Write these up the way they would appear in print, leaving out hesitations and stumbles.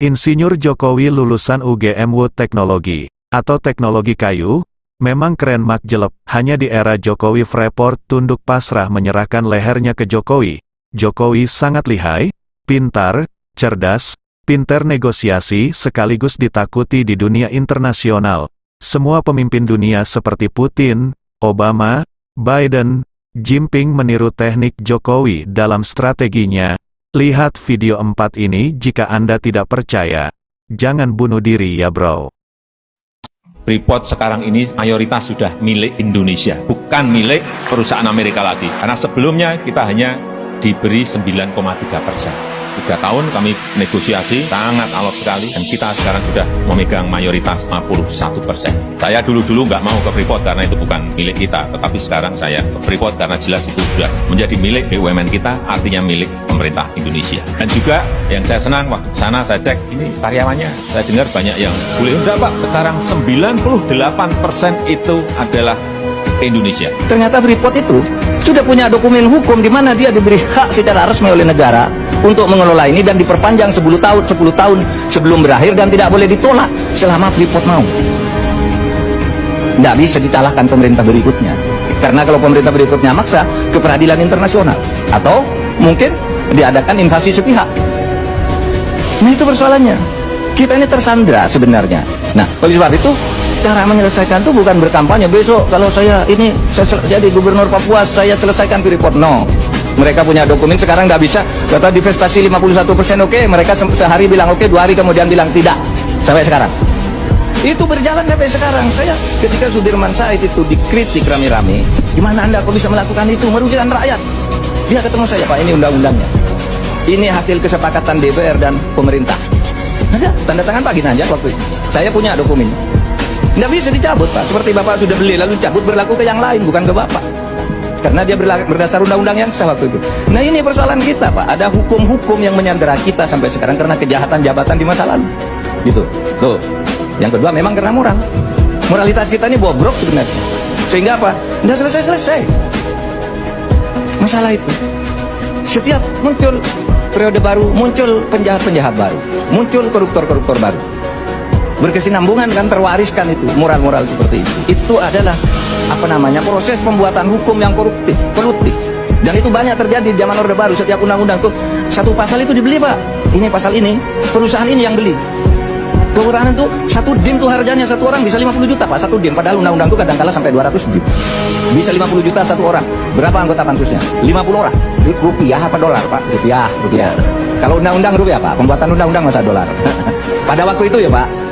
Insinyur Jokowi lulusan UGM Wood Teknologi, atau teknologi kayu, memang keren mak jelep, hanya di era Jokowi Freeport tunduk pasrah menyerahkan lehernya ke Jokowi. Jokowi sangat lihai, pintar, cerdas, pintar negosiasi sekaligus ditakuti di dunia internasional. Semua pemimpin dunia seperti Putin, Obama, Biden, Jinping meniru teknik Jokowi dalam strateginya. Lihat video 4 ini jika Anda tidak percaya. Jangan bunuh diri ya bro. Freeport sekarang ini mayoritas sudah milik Indonesia, bukan milik perusahaan Amerika lagi. Karena sebelumnya kita hanya diberi 9,3%. 3 tahun kami negosiasi, sangat alot sekali, dan kita sekarang sudah memegang mayoritas 51%. Saya dulu nggak mau ke Freeport karena itu bukan milik kita, tetapi sekarang saya ke Freeport karena jelas itu sudah menjadi milik BUMN kita, artinya milik pemerintah Indonesia. Dan juga yang saya senang, waktu ke sana saya cek, ini karyawannya, saya dengar banyak yang boleh enggak Pak, sekarang 98% itu adalah Indonesia. Ternyata Freeport itu sudah punya dokumen hukum di mana dia diberi hak secara resmi oleh negara untuk mengelola ini dan diperpanjang 10 tahun sebelum berakhir dan tidak boleh ditolak selama Freeport mau. Tidak bisa disalahkan pemerintah berikutnya. Karena kalau pemerintah berikutnya maksa ke peradilan internasional atau mungkin diadakan invasi sepihak. Nah itu persoalannya. Kita ini tersandra sebenarnya. Nah oleh sebab itu cara menyelesaikan itu bukan berkampanye besok kalau saya jadi gubernur Papua saya selesaikan Freeport. No, mereka punya dokumen sekarang nggak bisa kata divestasi 51% oke, mereka sehari bilang oke, 2 hari kemudian bilang tidak, sampai sekarang itu berjalan sampai sekarang. Saya ketika Sudirman Said itu dikritik rame-rame, gimana Anda kok bisa melakukan itu, merugikan rakyat, dia ketemu saya, Pak ini undang-undangnya, ini hasil kesepakatan DPR dan pemerintah, ada tanda tangan Pak Ginanjar waktu itu, saya punya dokumen. Nggak bisa dicabut Pak, seperti Bapak sudah beli lalu cabut berlaku ke yang lain, bukan ke Bapak. Karena dia berdasar undang-undang yang sah waktu itu. Nah ini persoalan kita Pak, ada hukum-hukum yang menyandera kita sampai sekarang karena kejahatan jabatan di masa lalu. Gitu. Tuh. Yang kedua memang karena moral. Moralitas kita ini bobrok sebenarnya. Sehingga apa? Nggak selesai-selesai. Masalah itu. Setiap muncul periode baru, muncul penjahat-penjahat baru, muncul koruptor-koruptor baru. Berkesinambungan kan, terwariskan itu moral-moral seperti itu adalah proses pembuatan hukum yang koruptif, kolutif, dan itu banyak terjadi di zaman Orde Baru. Setiap undang-undang tuh satu pasal itu dibeli Pak, ini pasal ini perusahaan ini yang beli, kekurangan tuh satu dim tuh harganya satu orang bisa 50 juta Pak, satu dim, padahal undang-undang tuh kadang-kala sampai 200 dim, bisa 50 juta satu orang. Berapa anggota pansusnya? 50 orang. Rupiah apa dolar Pak? Rupiah. Kalau undang-undang rupiah Pak, pembuatan undang-undang masa dolar. Pada waktu itu ya Pak,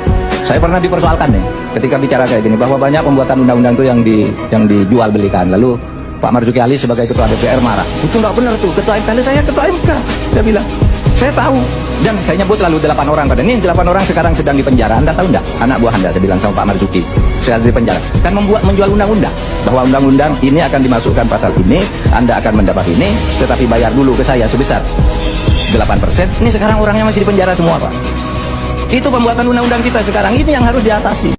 saya pernah dipersoalkan nih ketika bicara kayak gini bahwa banyak pembuatan undang-undang itu yang dijual belikan. Lalu Pak Marzuki Ali sebagai ketua DPR marah. Itu nggak benar tuh, ketua MK. Saya ketua MK. Saya bilang, saya tahu. Dan saya nyebut lalu 8 orang. Pada ini 8 orang sekarang sedang di penjara. Anda tahu nggak? Anak buah Anda, saya bilang sama Pak Marzuki. Saya di penjara. Kan menjual undang-undang. Bahwa undang-undang ini akan dimasukkan pasal ini, Anda akan mendapat ini, tetapi bayar dulu ke saya sebesar 8%. Ini sekarang orangnya masih di penjara semua Pak. Itu pembuatan undang-undang kita sekarang ini yang harus diatasi.